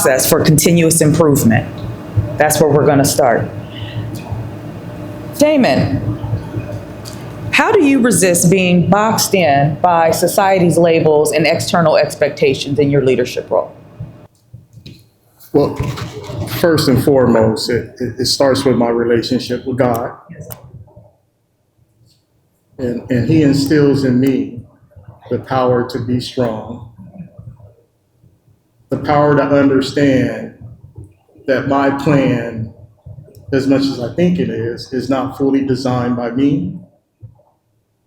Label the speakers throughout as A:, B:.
A: process for continuous improvement. That's where we're going to start. Damon, how do you resist being boxed in by society's labels and external expectations in your leadership role?
B: Well, first and foremost, it starts with my relationship with God. And He instills in me the power to be strong, the power to understand that my plan, as much as I think it is not fully designed by me.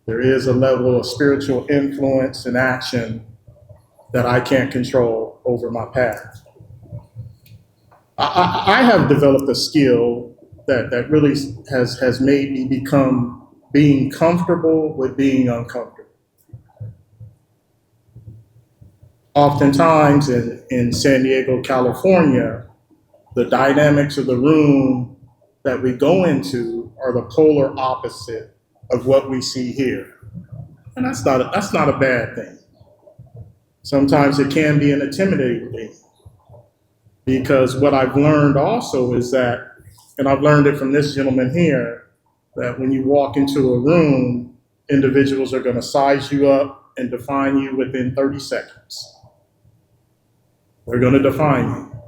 B: There is a level of spiritual influence and action that I can't control over my path. I have developed a skill that really has made me become being comfortable with being uncomfortable. Oftentimes in San Diego, California, the dynamics of the room that we go into are the polar opposite of what we see here. And that's not a bad thing. Sometimes it can be an intimidating thing. Because what I've learned also is that, and I've learned it from this gentleman here, that when you walk into a room, individuals are going to size you up and define you within 30 seconds. They're going to define you.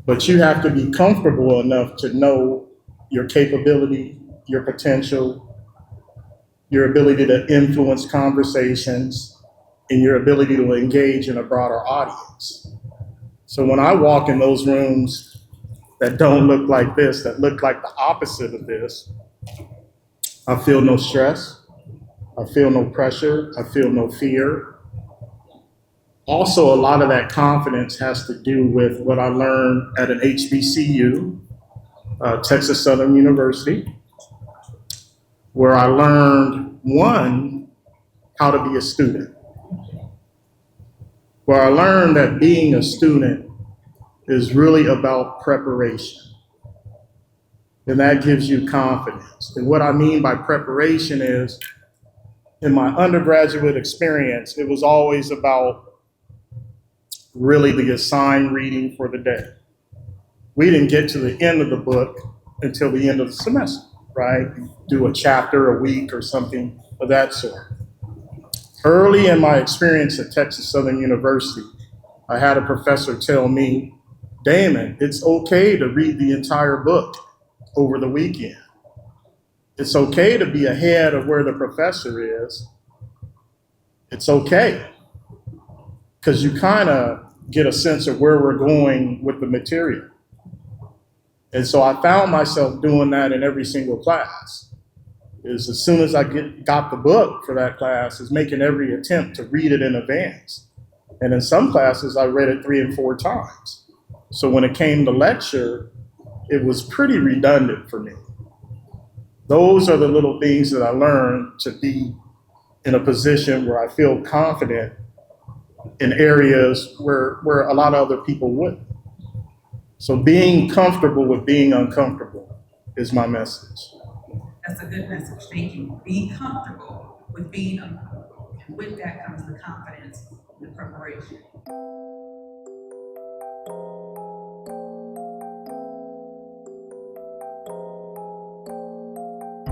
B: But you have to be comfortable enough to know your capability, your potential, your ability to influence conversations, and your ability to engage in a broader audience. So when I walk in those rooms that don't look like this, that look like the opposite of this, I feel no stress, I feel no pressure, I feel no fear. Also, a lot of that confidence has to do with what I learned at an HBCU, Texas Southern University, where I learned, one, how to be a student. Where I learned that being a student is really about preparation. And that gives you confidence. And what I mean by preparation is, in my undergraduate experience, it was always about really the assigned reading for the day. We didn't get to the end of the book until the end of the semester, right? Do a chapter a week or something of that sort. Early in my experience at Texas Southern University, I had a professor tell me, Damon, it's okay to read the entire book over the weekend. It's okay to be ahead of where the professor is. It's okay, because you kind of get a sense of where we're going with the material. And so I found myself doing that in every single class. Is as soon as I got the book for that class, is making every attempt to read it in advance. And in some classes, I read it 3 and 4 times. So when it came to lecture, it was pretty redundant for me. Those are the little things that I learned to be in a position where I feel confident in areas where a lot of other people wouldn't. So being comfortable with being uncomfortable is my message.
C: That's a good message. Thank you. Being comfortable with being uncomfortable. And with that comes the confidence and the preparation.